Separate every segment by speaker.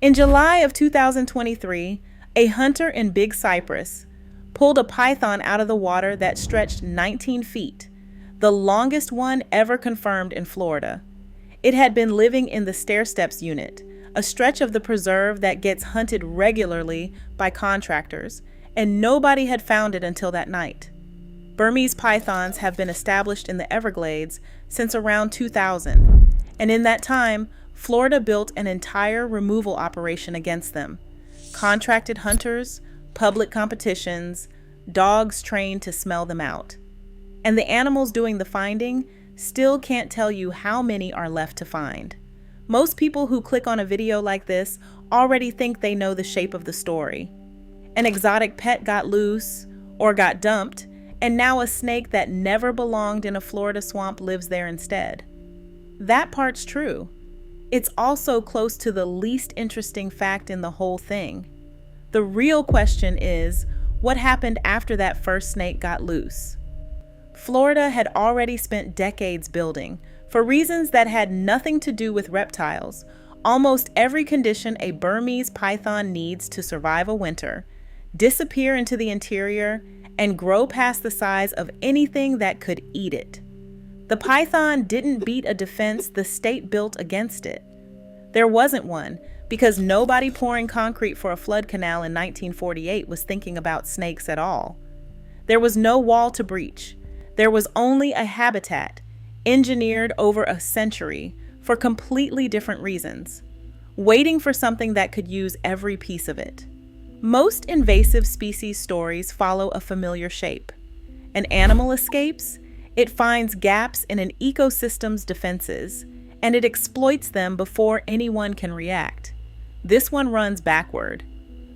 Speaker 1: In July of 2023, a hunter in Big Cypress pulled a python out of the water that stretched 19 feet, the longest one ever confirmed in Florida. It had been living in the Stairsteps Unit, a stretch of the preserve that gets hunted regularly by contractors, and nobody had found it until that night. Burmese pythons have been established in the Everglades since around 2000, and in that time, Florida built an entire removal operation against them. Contracted hunters, public competitions, dogs trained to smell them out. And the animals doing the finding still can't tell you how many are left to find. Most people who click on a video like this already think they know the shape of the story. An exotic pet got loose or got dumped, and now a snake that never belonged in a Florida swamp lives there instead. That part's true. It's also close to the least interesting fact in the whole thing. The real question is, what happened after that first snake got loose? Florida had already spent decades building, for reasons that had nothing to do with reptiles, almost every condition a Burmese python needs to survive a winter, disappear into the interior, and grow past the size of anything that could eat it. The python didn't beat a defense the state built against it. There wasn't one, because nobody pouring concrete for a flood canal in 1948 was thinking about snakes at all. There was no wall to breach. There was only a habitat, engineered over a century for completely different reasons, waiting for something that could use every piece of it. Most invasive species stories follow a familiar shape. An animal escapes, it finds gaps in an ecosystem's defenses, and it exploits them before anyone can react. This one runs backward.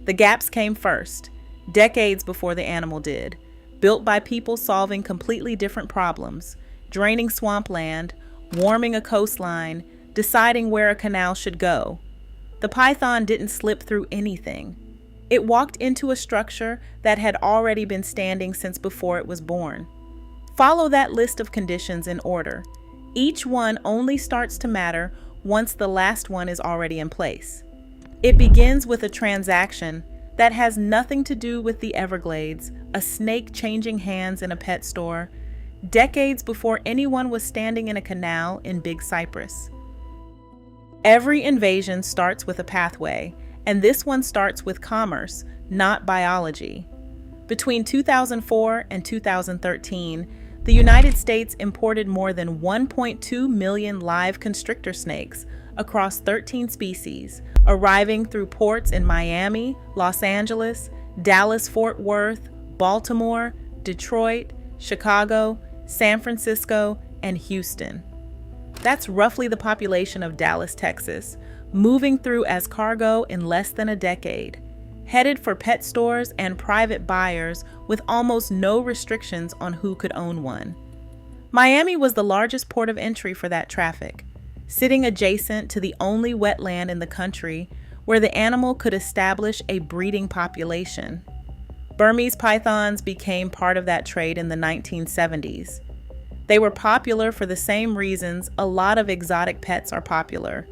Speaker 1: The gaps came first, decades before the animal did, built by people solving completely different problems, draining swampland, warming a coastline, deciding where a canal should go. The python didn't slip through anything. It walked into a structure that had already been standing since before it was born. Follow that list of conditions in order. Each one only starts to matter once the last one is already in place. It begins with a transaction that has nothing to do with the Everglades, a snake changing hands in a pet store, decades before anyone was standing in a canal in Big Cypress. Every invasion starts with a pathway, and this one starts with commerce, not biology. Between 2004 and 2013, the United States imported more than 1.2 million live constrictor snakes across 13 species, arriving through ports in Miami, Los Angeles, Dallas-Fort Worth, Baltimore, Detroit, Chicago, San Francisco, and Houston. That's roughly the population of Dallas, Texas, moving through as cargo in less than a decade, headed for pet stores and private buyers with almost no restrictions on who could own one. Miami was the largest port of entry for that traffic, sitting adjacent to the only wetland in the country where the animal could establish a breeding population. Burmese pythons became part of that trade in the 1970s. They were popular for the same reasons a lot of exotic pets are popular: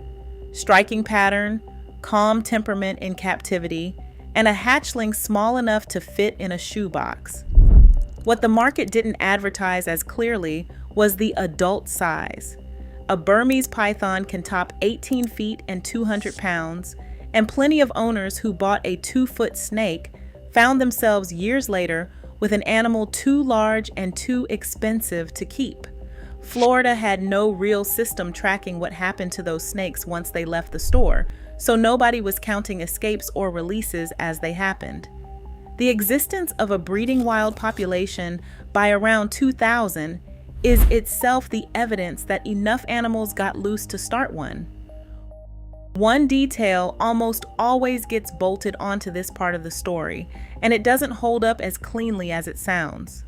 Speaker 1: striking pattern, calm temperament in captivity, and a hatchling small enough to fit in a shoebox. What the market didn't advertise as clearly was the adult size. A Burmese python can top 18 feet and 200 pounds, and plenty of owners who bought a 2-foot snake found themselves years later with an animal too large and too expensive to keep. Florida had no real system tracking what happened to those snakes once they left the store, so nobody was counting escapes or releases as they happened. The existence of a breeding wild population by around 2000 is itself the evidence that enough animals got loose to start one. One detail almost always gets bolted onto this part of the story, and it doesn't hold up as cleanly as it sounds.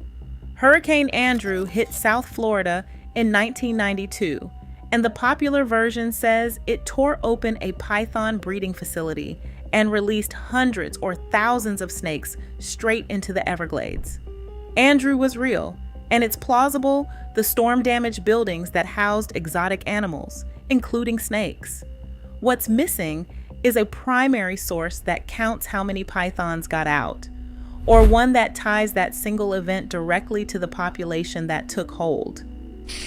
Speaker 1: Hurricane Andrew hit South Florida in 1992, and the popular version says it tore open a python breeding facility and released hundreds or thousands of snakes straight into the Everglades. Andrew was real, and it's plausible the storm damaged buildings that housed exotic animals, including snakes. What's missing is a primary source that counts how many pythons got out, or one that ties that single event directly to the population that took hold.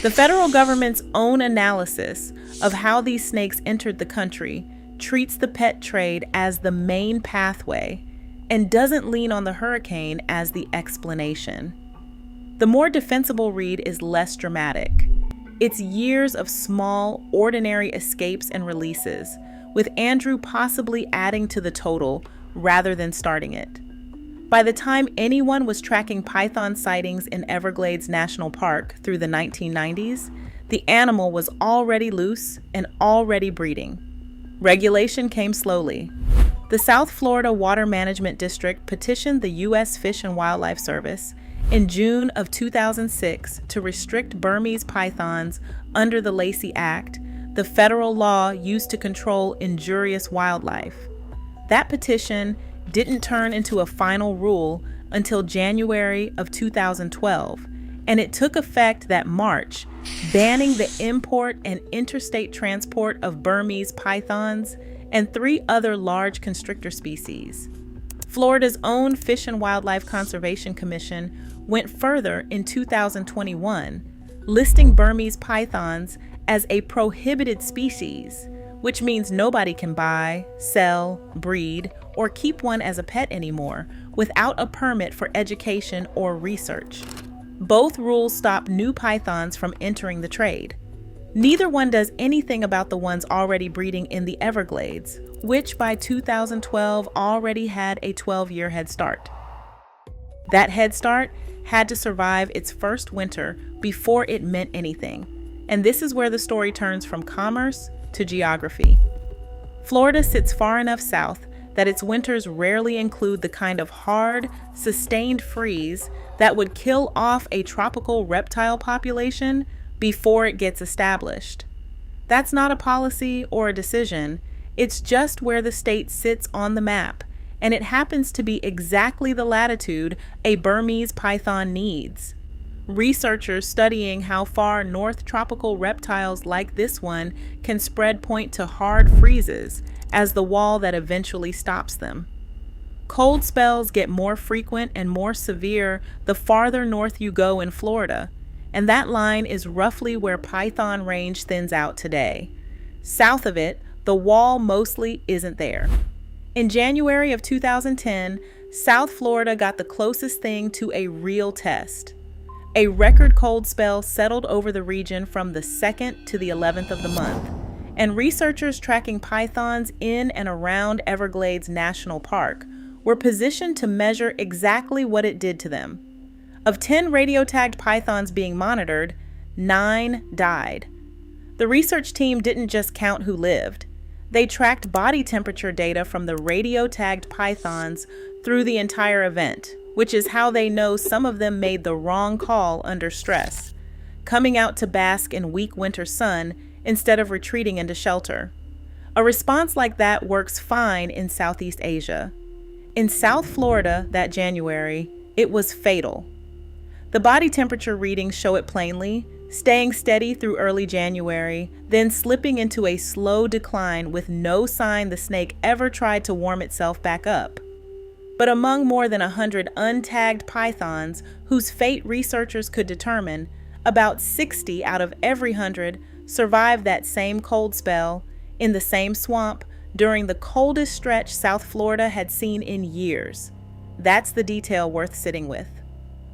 Speaker 1: The federal government's own analysis of how these snakes entered the country treats the pet trade as the main pathway and doesn't lean on the hurricane as the explanation. The more defensible read is less dramatic. It's years of small, ordinary escapes and releases, with Andrew possibly adding to the total rather than starting it. By the time anyone was tracking python sightings in Everglades National Park through the 1990s, the animal was already loose and already breeding. Regulation came slowly. The South Florida Water Management District petitioned the U.S. Fish and Wildlife Service in June of 2006 to restrict Burmese pythons under the Lacey Act, the federal law used to control injurious wildlife. That petition didn't turn into a final rule until January of 2012, and it took effect that March, banning the import and interstate transport of Burmese pythons and 3 other large constrictor species. Florida's own Fish and Wildlife Conservation Commission went further in 2021, listing Burmese pythons as a prohibited species, which means nobody can buy, sell, breed, or keep one as a pet anymore without a permit for education or research. Both rules stop new pythons from entering the trade. Neither one does anything about the ones already breeding in the Everglades, which by 2012 already had a 12-year head start. That head start had to survive its first winter before it meant anything, and this is where the story turns from commerce to geography. Florida sits far enough south that its winters rarely include the kind of hard, sustained freeze that would kill off a tropical reptile population before it gets established. That's not a policy or a decision, it's just where the state sits on the map, and it happens to be exactly the latitude a Burmese python needs. Researchers studying how far north tropical reptiles like this one can spread point to hard freezes as the wall that eventually stops them. Cold spells get more frequent and more severe the farther north you go in Florida, and that line is roughly where python range thins out today. South of it, the wall mostly isn't there. In January of 2010, South Florida got the closest thing to a real test. A record cold spell settled over the region from the 2nd to the 11th of the month, and researchers tracking pythons in and around Everglades National Park were positioned to measure exactly what it did to them. Of 10 radio-tagged pythons being monitored, 9 died. The research team didn't just count who lived. They tracked body temperature data from the radio-tagged pythons through the entire event, which is how they know some of them made the wrong call under stress, coming out to bask in weak winter sun instead of retreating into shelter. A response like that works fine in Southeast Asia. In South Florida that January, it was fatal. The body temperature readings show it plainly, staying steady through early January, then slipping into a slow decline with no sign the snake ever tried to warm itself back up. But among more than 100 untagged pythons whose fate researchers could determine, about 60 out of every 100 survived that same cold spell in the same swamp during the coldest stretch South Florida had seen in years. That's the detail worth sitting with.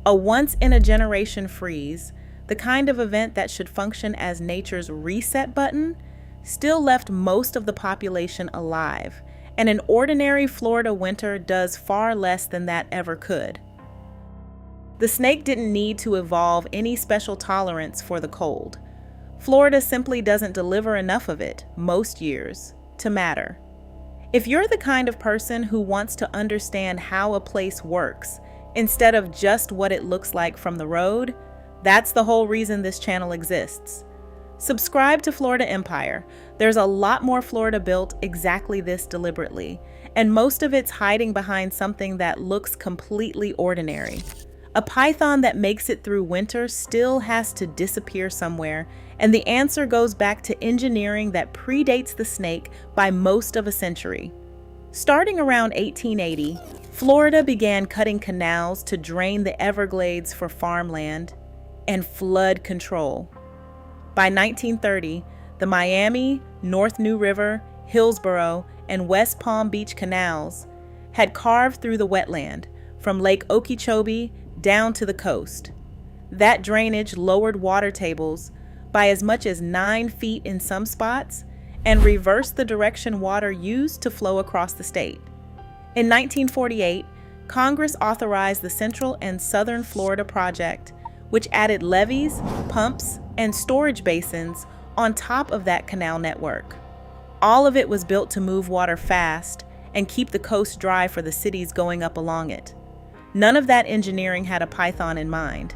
Speaker 1: A once-in-a-generation freeze, the kind of event that should function as nature's reset button, still left most of the population alive, and an ordinary Florida winter does far less than that ever could. The snake didn't need to evolve any special tolerance for the cold. Florida simply doesn't deliver enough of it, most years, to matter. If you're the kind of person who wants to understand how a place works, instead of just what it looks like from the road, that's the whole reason this channel exists. Subscribe to Florida Empire. There's a lot more Florida built exactly this deliberately, and most of it's hiding behind something that looks completely ordinary. A python that makes it through winter still has to disappear somewhere, and the answer goes back to engineering that predates the snake by most of a century. Starting around 1880, Florida began cutting canals to drain the Everglades for farmland and flood control. By 1930, the Miami, North New River, Hillsborough, and West Palm Beach canals had carved through the wetland from Lake Okeechobee down to the coast. That drainage lowered water tables by as much as 9 feet in some spots and reversed the direction water used to flow across the state. In 1948, Congress authorized the Central and Southern Florida Project, which added levees, pumps, and storage basins on top of that canal network. All of it was built to move water fast and keep the coast dry for the cities going up along it. None of that engineering had a python in mind.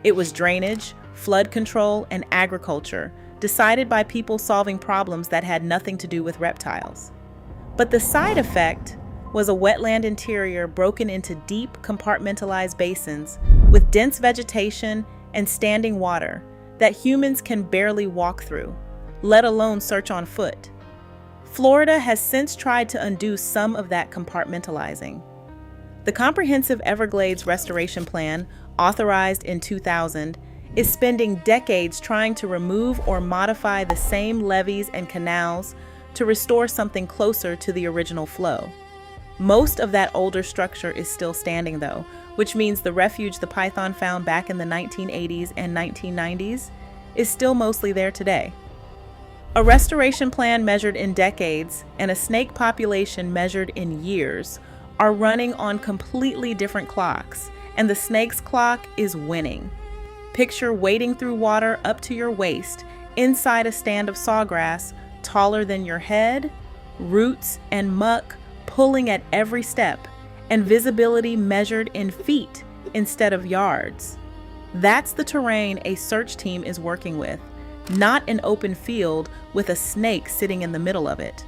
Speaker 1: It was drainage, flood control, and agriculture, decided by people solving problems that had nothing to do with reptiles. But the side effect was a wetland interior broken into deep, compartmentalized basins with dense vegetation and standing water that humans can barely walk through, let alone search on foot. Florida has since tried to undo some of that compartmentalizing. The Comprehensive Everglades Restoration Plan, authorized in 2000, is spending decades trying to remove or modify the same levees and canals to restore something closer to the original flow. Most of that older structure is still standing though, which means the refuge the python found back in the 1980s and 1990s is still mostly there today. A restoration plan measured in decades and a snake population measured in years are running on completely different clocks, and the snake's clock is winning. Picture wading through water up to your waist inside a stand of sawgrass taller than your head, roots and muck pulling at every step, and visibility measured in feet instead of yards. That's the terrain a search team is working with, not an open field with a snake sitting in the middle of it.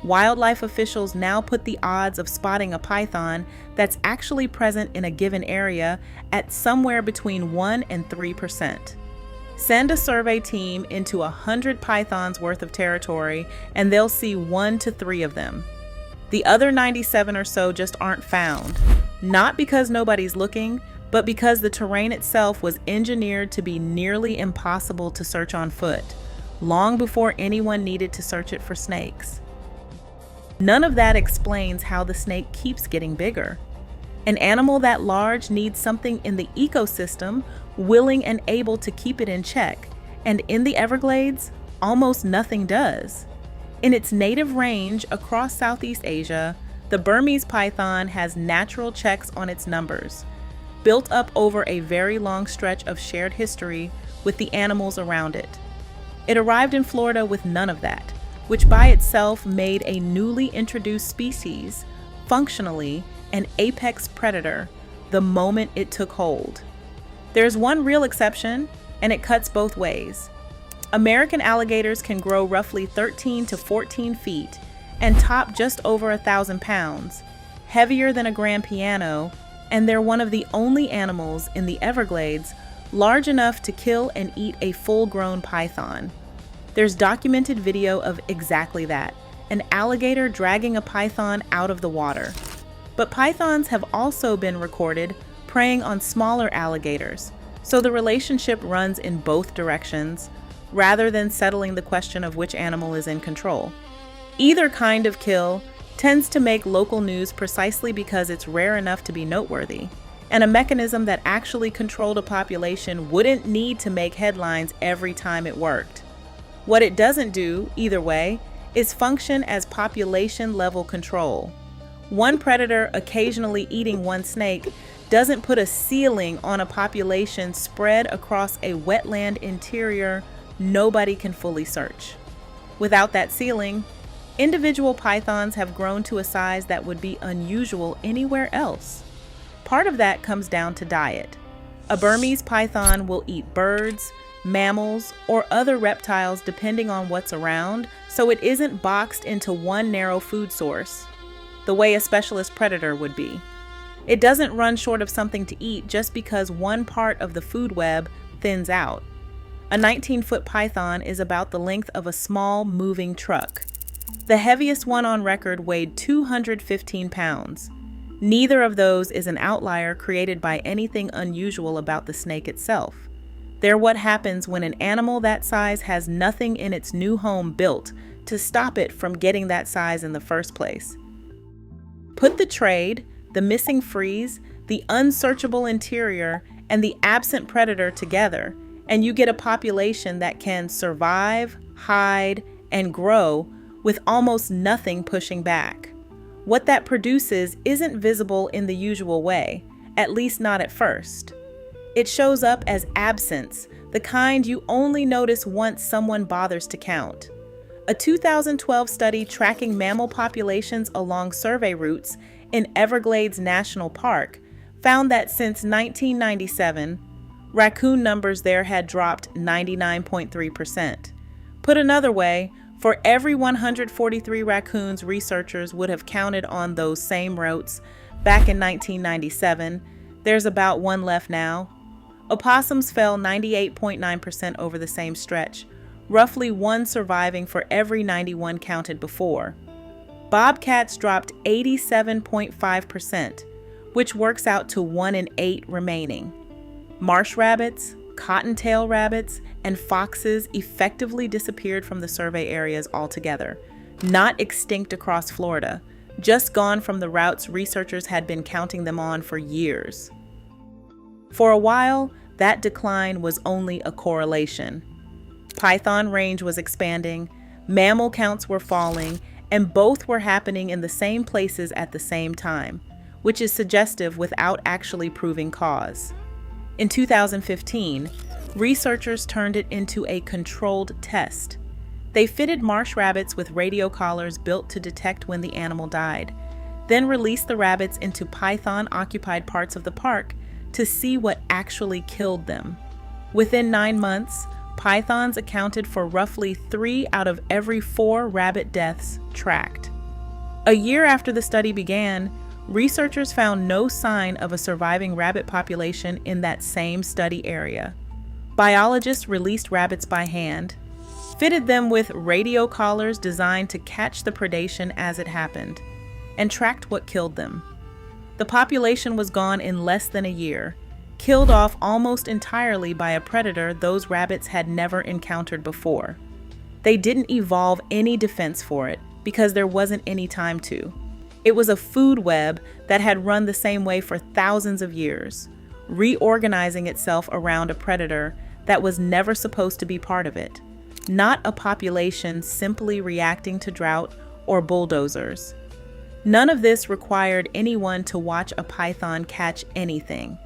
Speaker 1: Wildlife officials now put the odds of spotting a python that's actually present in a given area at somewhere between 1% and 3%. Send a survey team into 100 pythons worth of territory and they'll see 1 to 3 of them. The other 97 or so just aren't found, not because nobody's looking, but because the terrain itself was engineered to be nearly impossible to search on foot, long before anyone needed to search it for snakes. None of that explains how the snake keeps getting bigger. An animal that large needs something in the ecosystem willing and able to keep it in check, and in the Everglades, almost nothing does. In its native range across Southeast Asia, the Burmese python has natural checks on its numbers, built up over a very long stretch of shared history with the animals around it. It arrived in Florida with none of that, which by itself made a newly introduced species, functionally an apex predator, the moment it took hold. There's one real exception, and it cuts both ways. American alligators can grow roughly 13 to 14 feet and top just over 1,000 pounds, heavier than a grand piano, and they're one of the only animals in the Everglades large enough to kill and eat a full-grown python. There's documented video of exactly that, an alligator dragging a python out of the water. But pythons have also been recorded preying on smaller alligators, so the relationship runs in both directions, rather than settling the question of which animal is in control. Either kind of kill tends to make local news precisely because it's rare enough to be noteworthy, and a mechanism that actually controlled a population wouldn't need to make headlines every time it worked. What it doesn't do, either way, is function as population-level control. One predator occasionally eating one snake doesn't put a ceiling on a population spread across a wetland interior nobody can fully search. Without that ceiling, individual pythons have grown to a size that would be unusual anywhere else. Part of that comes down to diet. A Burmese python will eat birds, mammals, or other reptiles depending on what's around, so it isn't boxed into one narrow food source, the way a specialist predator would be. It doesn't run short of something to eat just because one part of the food web thins out. A 19-foot python is about the length of a small moving truck. The heaviest one on record weighed 215 pounds. Neither of those is an outlier created by anything unusual about the snake itself. They're what happens when an animal that size has nothing in its new home built to stop it from getting that size in the first place. Put the trade, the missing freeze, the unsearchable interior, and the absent predator together, and you get a population that can survive, hide, and grow with almost nothing pushing back. What that produces isn't visible in the usual way, at least not at first. It shows up as absence, the kind you only notice once someone bothers to count. A 2012 study tracking mammal populations along survey routes in Everglades National Park found that since 1997, raccoon numbers there had dropped 99.3%. Put another way, for every 143 raccoons researchers would have counted on those same routes back in 1997, there's about one left now. Opossums fell 98.9% over the same stretch, roughly one surviving for every 91 counted before. Bobcats dropped 87.5%, which works out to 1 in 8 remaining. Marsh rabbits, cottontail rabbits, and foxes effectively disappeared from the survey areas altogether, not extinct across Florida, just gone from the routes researchers had been counting them on for years. For a while, that decline was only a correlation. Python range was expanding, mammal counts were falling, and both were happening in the same places at the same time, which is suggestive without actually proving cause. In 2015, researchers turned it into a controlled test. They fitted marsh rabbits with radio collars built to detect when the animal died, then released the rabbits into python-occupied parts of the park to see what actually killed them. Within 9 months, pythons accounted for roughly 3 out of every 4 rabbit deaths tracked. A year after the study began, researchers found no sign of a surviving rabbit population in that same study area. Biologists released rabbits by hand, fitted them with radio collars designed to catch the predation as it happened, and tracked what killed them. The population was gone in less than a year, killed off almost entirely by a predator those rabbits had never encountered before. They didn't evolve any defense for it because there wasn't any time to. It was a food web that had run the same way for thousands of years, reorganizing itself around a predator that was never supposed to be part of it, not a population simply reacting to drought or bulldozers. None of this required anyone to watch a python catch anything.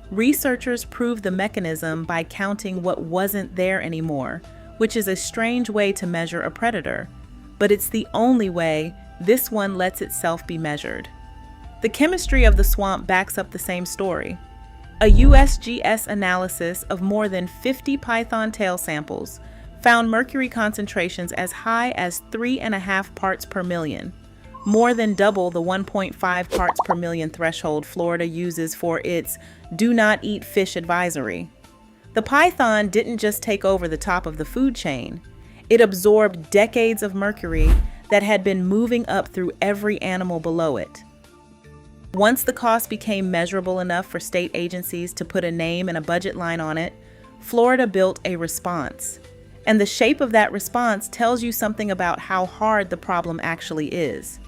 Speaker 1: Researchers proved the mechanism by counting what wasn't there anymore, which is a strange way to measure a predator, but it's the only way this one lets itself be measured. The chemistry of the swamp backs up the same story. A USGS analysis of more than 50 python tail samples found mercury concentrations as high as 3.5 parts per million, more than double the 1.5 parts per million threshold Florida uses for its "do not eat fish" advisory. The python didn't just take over the top of the food chain. It absorbed decades of mercury that had been moving up through every animal below it. Once the cost became measurable enough for state agencies to put a name and a budget line on it, Florida built a response. And the shape of that response tells you something about how hard the problem actually is.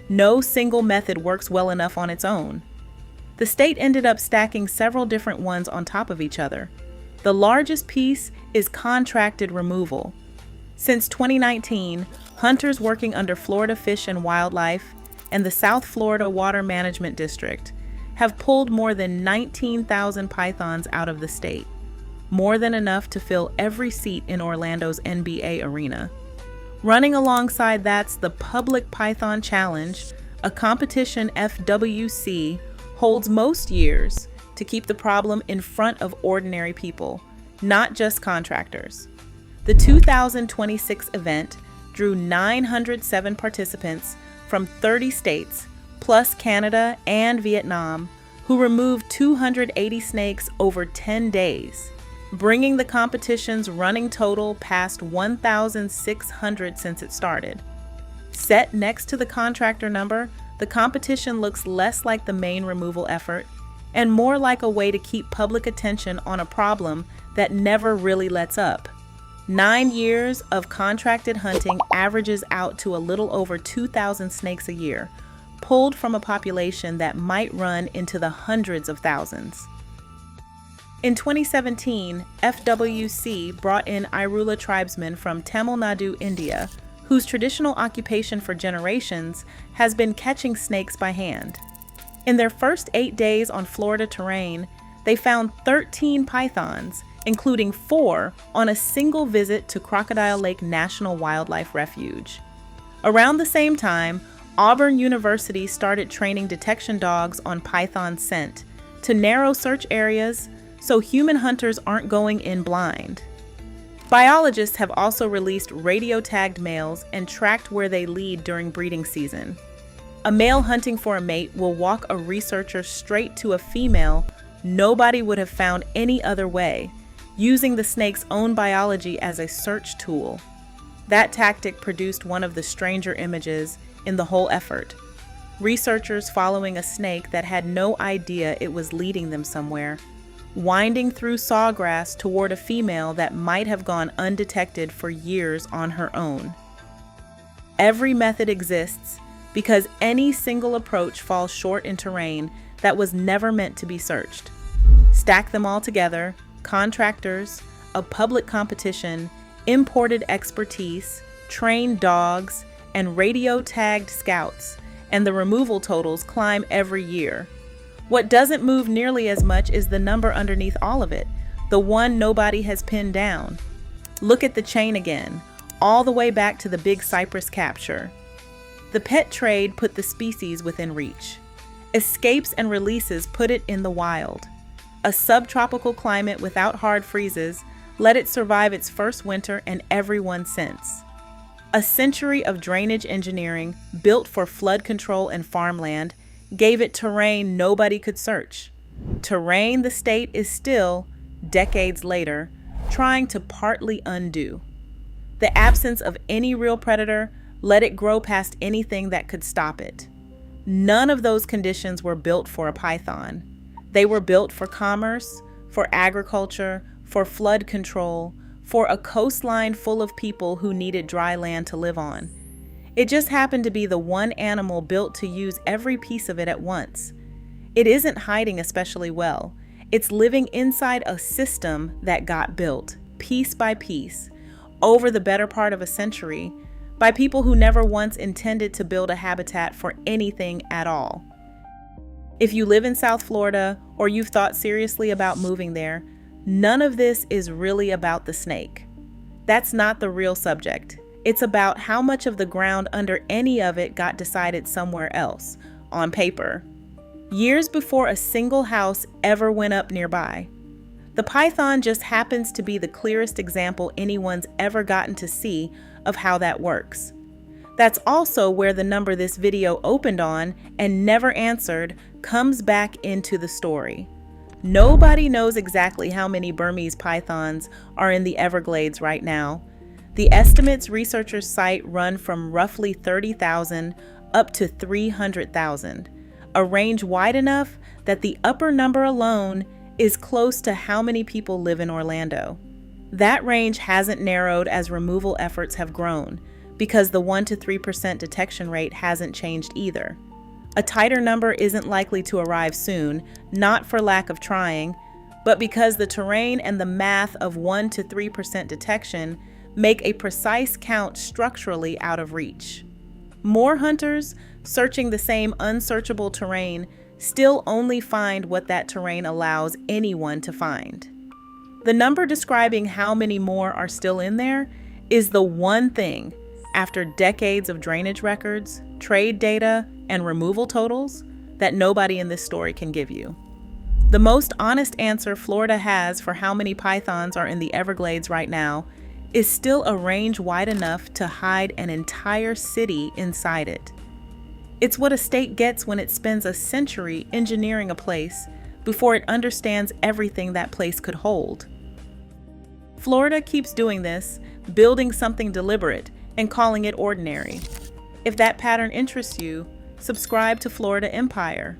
Speaker 1: No single method works well enough on its own. The state ended up stacking several different ones on top of each other. The largest piece is contracted removal. Since 2019, hunters working under Florida Fish and Wildlife and the South Florida Water Management District have pulled more than 19,000 pythons out of the state, more than enough to fill every seat in Orlando's NBA arena. Running alongside that's the Public Python Challenge, a competition FWC holds most years to keep the problem in front of ordinary people, not just contractors. The 2026 event drew 907 participants from 30 states, plus Canada and Vietnam, who removed 280 snakes over 10 days, bringing the competition's running total past 1,600 since it started. Set next to the contractor number, the competition looks less like the main removal effort and more like a way to keep public attention on a problem that never really lets up. 9 years of contracted hunting averages out to a little over 2,000 snakes a year, pulled from a population that might run into the hundreds of thousands. In 2017, FWC brought in Irula tribesmen from Tamil Nadu, India, whose traditional occupation for generations has been catching snakes by hand. In their first 8 days on Florida terrain, they found 13 pythons, including 4 on a single visit to Crocodile Lake National Wildlife Refuge. Around the same time, Auburn University started training detection dogs on python scent to narrow search areas so human hunters aren't going in blind. Biologists have also released radio-tagged males and tracked where they lead during breeding season. A male hunting for a mate will walk a researcher straight to a female nobody would have found any other way, using the snake's own biology as a search tool. That tactic produced one of the stranger images in the whole effort. Researchers following a snake that had no idea it was leading them somewhere, winding through sawgrass toward a female that might have gone undetected for years on her own. Every method exists because any single approach falls short in terrain that was never meant to be searched. Stack them all together, contractors, a public competition, imported expertise, trained dogs, and radio-tagged scouts, and the removal totals climb every year. What doesn't move nearly as much is the number underneath all of it, the one nobody has pinned down. Look at the chain again, all the way back to the Big Cypress capture. The pet trade put the species within reach. Escapes and releases put it in the wild. A subtropical climate without hard freezes let it survive its first winter and every one since. A century of drainage engineering built for flood control and farmland gave it terrain nobody could search. Terrain the state is still, decades later, trying to partly undo. The absence of any real predator let it grow past anything that could stop it. None of those conditions were built for a python. They were built for commerce, for agriculture, for flood control, for a coastline full of people who needed dry land to live on. It just happened to be the one animal built to use every piece of it at once. It isn't hiding especially well. It's living inside a system that got built, piece by piece, over the better part of a century, by people who never once intended to build a habitat for anything at all. If you live in South Florida or you've thought seriously about moving there, none of this is really about the snake. That's not the real subject. It's about how much of the ground under any of it got decided somewhere else, on paper, years before a single house ever went up nearby. The python just happens to be the clearest example anyone's ever gotten to see of how that works. That's also where the number this video opened on and never answered comes back into the story. Nobody knows exactly how many Burmese pythons are in the Everglades right now. The estimates researchers cite run from roughly 30,000 up to 300,000, a range wide enough that the upper number alone is close to how many people live in Orlando. That range hasn't narrowed as removal efforts have grown, because the 1 to 3% detection rate hasn't changed either. A tighter number isn't likely to arrive soon, not for lack of trying, but because the terrain and the math of 1 to 3% detection make a precise count structurally out of reach. More hunters searching the same unsearchable terrain still only find what that terrain allows anyone to find. The number describing how many more are still in there is the one thing, after decades of drainage records, trade data, and removal totals, that nobody in this story can give you. The most honest answer Florida has for how many pythons are in the Everglades right now is still a range wide enough to hide an entire city inside it. It's what a state gets when it spends a century engineering a place before it understands everything that place could hold. Florida keeps doing this, building something deliberate and calling it ordinary. If that pattern interests you, subscribe to Florida Empire.